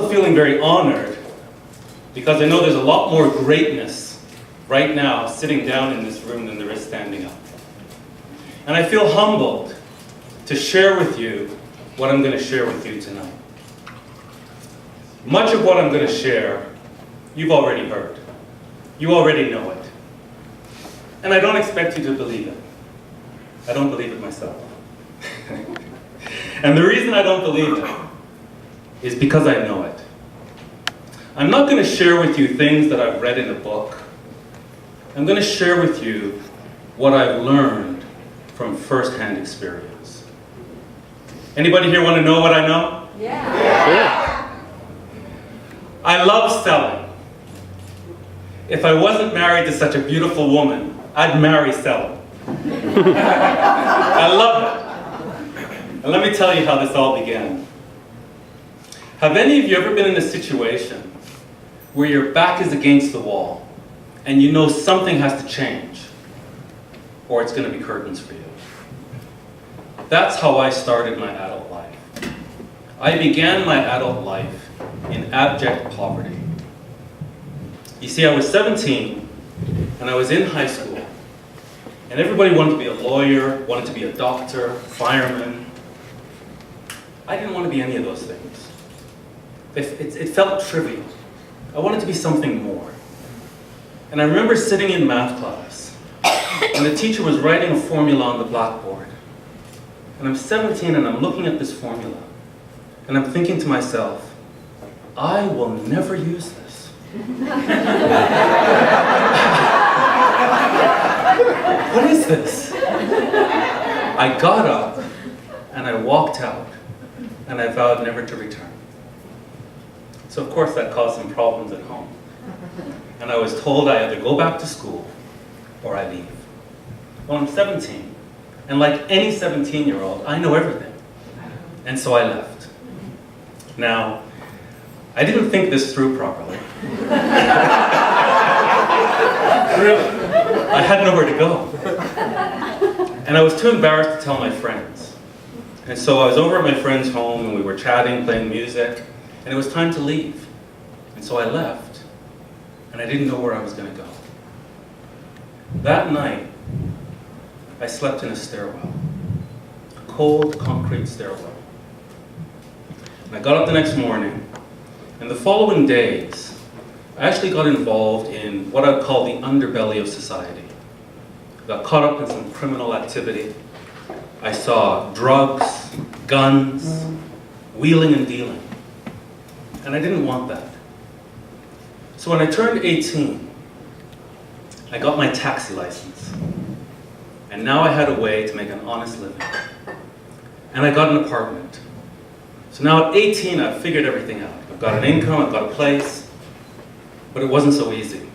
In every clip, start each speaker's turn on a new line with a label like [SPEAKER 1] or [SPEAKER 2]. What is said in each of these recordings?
[SPEAKER 1] also feeling very honored because I know there's a lot more greatness right now sitting down in this room than there is standing up. And I feel humbled to share with you what I'm going to share with you tonight. Much of what I'm going to share, you've already heard. You already know it. And I don't expect you to believe it. I don't believe it myself. And the reason I don't believe it is because I know it. I'm not going to share with you things that I've read in a book. I'm going to share with you what I've learned from first-hand experience. Anybody here want to know what I know?
[SPEAKER 2] Yeah.
[SPEAKER 1] I love selling. If I wasn't married to such a beautiful woman, I'd marry selling. I love it. And let me tell you how this all began. Have any of you ever been in a situation where your back is against the wall and you know something has to change or it's going to be curtains for you? That's how I started my adult life. I began my adult life in abject poverty. You see, I was 17 and I was in high school and everybody wanted to be a lawyer, wanted to be a doctor, fireman. I didn't want to be any of those things. It felt trivial. I wanted to be something more. And I remember sitting in math class and the teacher was writing a formula on the blackboard. And I'm 17 and I'm looking at this formula and I'm thinking to myself, I will never use this. What is this? I got up and I walked out and I vowed never to return. So of course that caused some problems at home. And I was told I either go back to school or I leave. Well, I'm 17. And like any 17-year-old, I know everything. And so I left. Now, I didn't think this through properly. Really. I had nowhere to go. And I was too embarrassed to tell my friends. And so I was over at my friend's home and we were chatting, playing music, and it was time to leave. And so I left, and I didn't know where I was going to go. That night, I slept in a stairwell, a cold concrete stairwell. And I got up the next morning, and the following days, I actually got involved in what I'd call the underbelly of society. I got caught up in some criminal activity. I saw drugs, guns, wheeling and dealing. And I didn't want that. So when I turned 18, I got my taxi license. And now I had a way to make an honest living. And I got an apartment. So now at 18, I've figured everything out. I've got an income, I've got a place, but it wasn't so easy.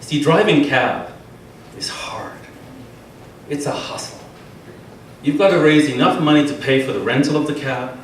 [SPEAKER 1] See, driving cab is hard. It's a hustle. You've got to raise enough money to pay for the rental of the cab.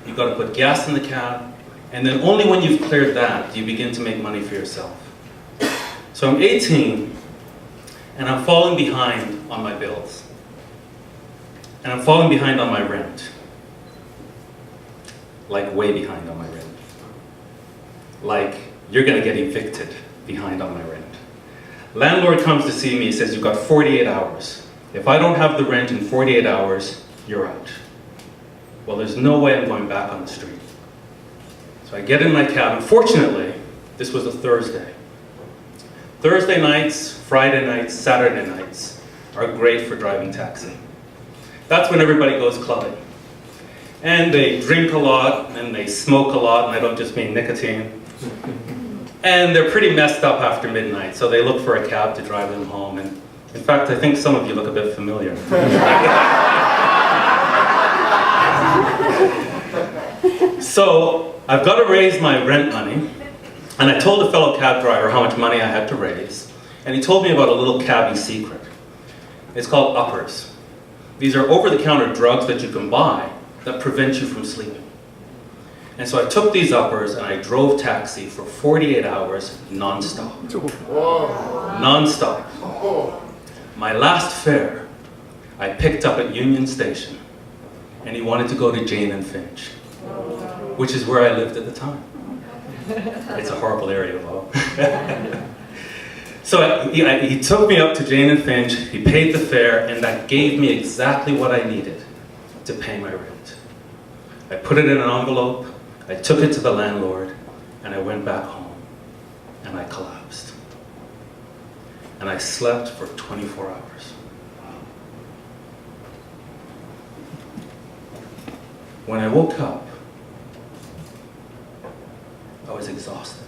[SPEAKER 1] You've got to put gas in the cab. And then only when you've cleared that do you begin to make money for yourself. So I'm 18, and I'm falling behind on my bills. And I'm falling behind on my rent. Like way behind on my rent. Like you're going to get evicted behind on my rent. Landlord comes to see me, he says, you've got 48 hours. If I don't have the rent in 48 hours, you're out. Well, there's no way I'm going back on the street. So I get in my cab, and fortunately, this was a Thursday. Thursday nights, Friday nights, Saturday nights are great for driving taxi. That's when everybody goes clubbing. And they drink a lot, and they smoke a lot, and I don't just mean nicotine. And they're pretty messed up after midnight, so they look for a cab to drive them home. And in fact, I think some of you look a bit familiar. So I've got to raise my rent money, and I told a fellow cab driver how much money I had to raise, and he told me about a little cabbie secret. It's called uppers. These are over-the-counter drugs that you can buy that prevent you from sleeping. And so I took these uppers and I drove taxi for 48 hours non-stop. Non-stop. My last fare, I picked up at Union Station, and he wanted to go to Jane and Finch. which is where I lived at the time. It's a horrible area, though. So he took me up to Jane and Finch, he paid the fare, and that gave me exactly what I needed to pay my rent. I put it in an envelope, I took it to the landlord, and I went back home, and I collapsed. And I slept for 24 hours. When I woke up, I was exhausted.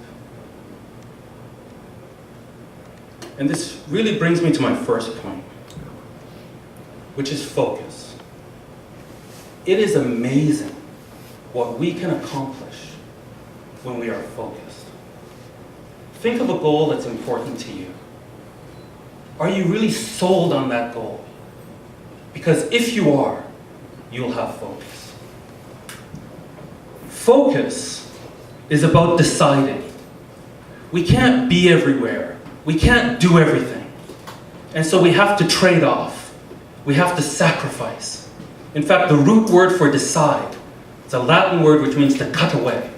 [SPEAKER 1] And this really brings me to my first point, which is focus. It is amazing what we can accomplish when we are focused. Think of a goal that's important to you. Are you really sold on that goal? Because if you are, you'll have focus. Focus is about deciding. We can't be everywhere. We can't do everything. And so we have to trade off. We have to sacrifice. In fact, the root word for decide, it's a Latin word which means to cut away.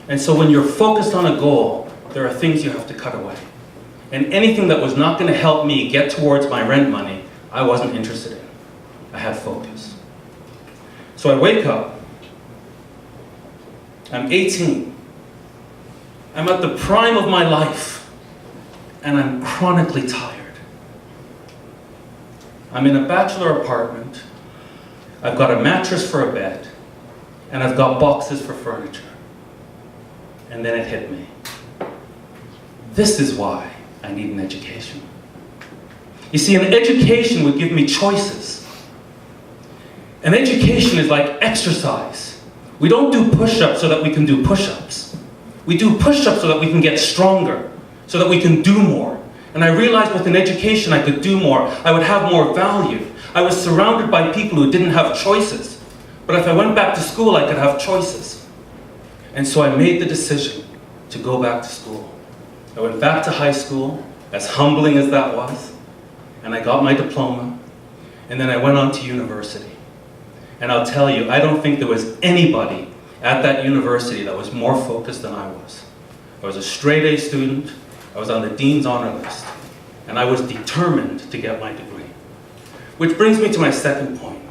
[SPEAKER 1] And so when you're focused on a goal, there are things you have to cut away. And anything that was not going to help me get towards my rent money, I wasn't interested in. I had focus. So I wake up. I'm 18. I'm at the prime of my life. And I'm chronically tired. I'm in a bachelor apartment. I've got a mattress for a bed. And I've got boxes for furniture. And then it hit me. This is why I need an education. You see, an education would give me choices. An education is like exercise. We don't do push-ups so that we can do push-ups. We do push-ups so that we can get stronger, so that we can do more. And I realized with an education I could do more. I would have more value. I was surrounded by people who didn't have choices. But if I went back to school, I could have choices. And so I made the decision to go back to school. I went back to high school, as humbling as that was, and I got my diploma, and then I went on to university. And I'll tell you, I don't think there was anybody at that university that was more focused than I was. I was a straight A student, I was on the Dean's honor list, and I was determined to get my degree. Which brings me to my second point.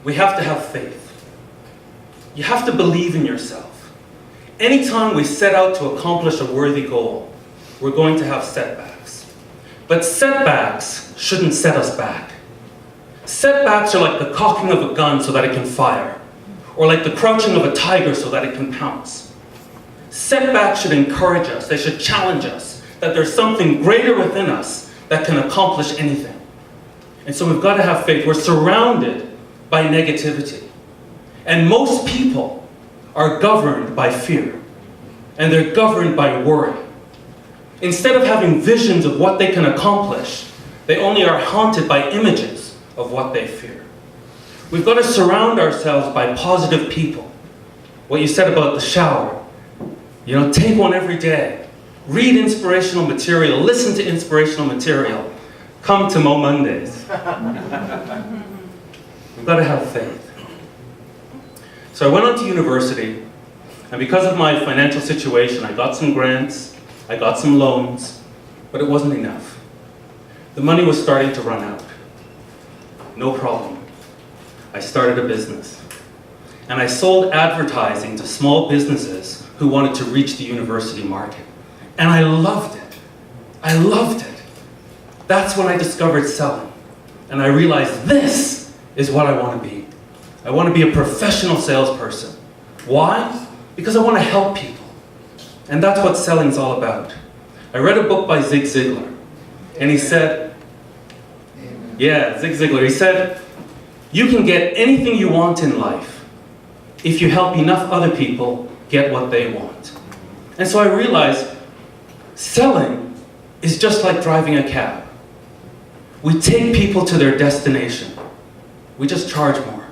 [SPEAKER 1] We have to have faith. You have to believe in yourself. Anytime we set out to accomplish a worthy goal, we're going to have setbacks. But setbacks shouldn't set us back. Setbacks are like the cocking of a gun so that it can fire, or like the crouching of a tiger so that it can pounce. Setbacks should encourage us, they should challenge us, that there's something greater within us that can accomplish anything. And so we've got to have faith. We're surrounded by negativity. And most people are governed by fear. And they're governed by worry. Instead of having visions of what they can accomplish, they only are haunted by images of what they fear. We've got to surround ourselves by positive people. What you said about the shower. You know, take one every day. Read inspirational material. Listen to inspirational material. Come to MoMondays. We've got to have faith. So I went on to university, and because of my financial situation, I got some grants, I got some loans, but it wasn't enough. The money was starting to run out. No problem. I started a business. And I sold advertising to small businesses who wanted to reach the university market. And I loved it. I loved it. That's when I discovered selling. And I realized this is what I want to be. I want to be a professional salesperson. Why? Because I want to help people. And that's what selling's all about. I read a book by Zig Ziglar. And he said, Zig Ziglar, he said, you can get anything you want in life if you help enough other people get what they want. And so I realized selling is just like driving a cab. We take people to their destination. We just charge more.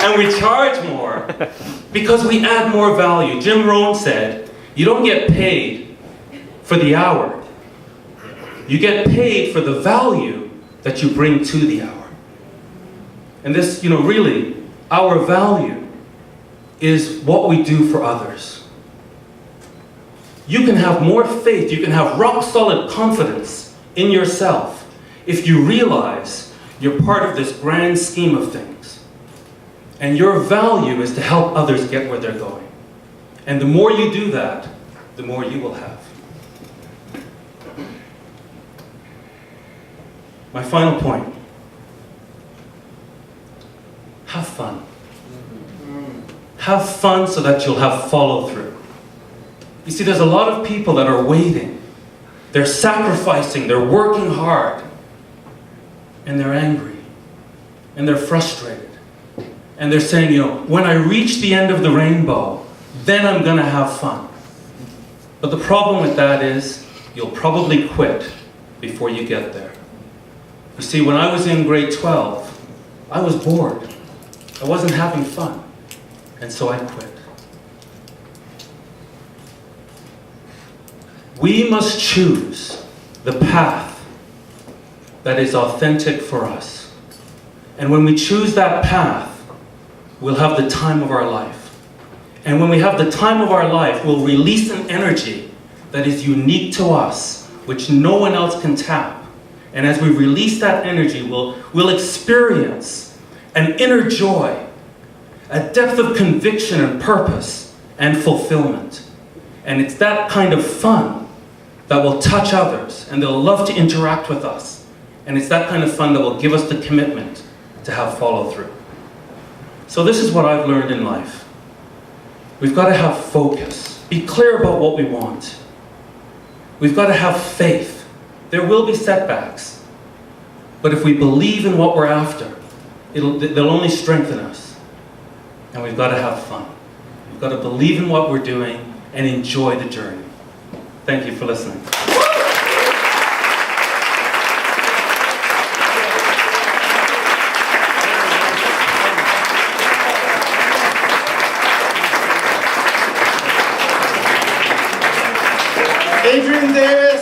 [SPEAKER 1] And we charge more because we add more value. Jim Rohn said, you don't get paid for the hour. You get paid for the value that you bring to the hour. And this, really, our value is what we do for others. You can have more faith, you can have rock solid confidence in yourself if you realize you're part of this grand scheme of things. And your value is to help others get where they're going. And the more you do that, the more you will have. My final point. Have fun. Have fun so that you'll have follow through. You see, there's a lot of people that are waiting. They're sacrificing, they're working hard, and they're angry, and they're frustrated. And they're saying, when I reach the end of the rainbow, then I'm going to have fun. But the problem with that is, you'll probably quit before you get there. You see, when I was in grade 12, I was bored. I wasn't having fun. And so I quit. We must choose the path that is authentic for us. And when we choose that path, we'll have the time of our life. And when we have the time of our life, we'll release an energy that is unique to us, which no one else can tap. And as we release that energy, we'll experience an inner joy, a depth of conviction and purpose and fulfillment. And it's that kind of fun that will touch others, and they'll love to interact with us. And it's that kind of fun that will give us the commitment to have follow through. So this is what I've learned in life. We've got to have focus. Be clear about what we want. We've got to have faith. There will be setbacks. But if we believe in what we're after, they'll only strengthen us. And we've got to have fun. We've got to believe in what we're doing and enjoy the journey. Thank you for listening.
[SPEAKER 3] Adrian Davis.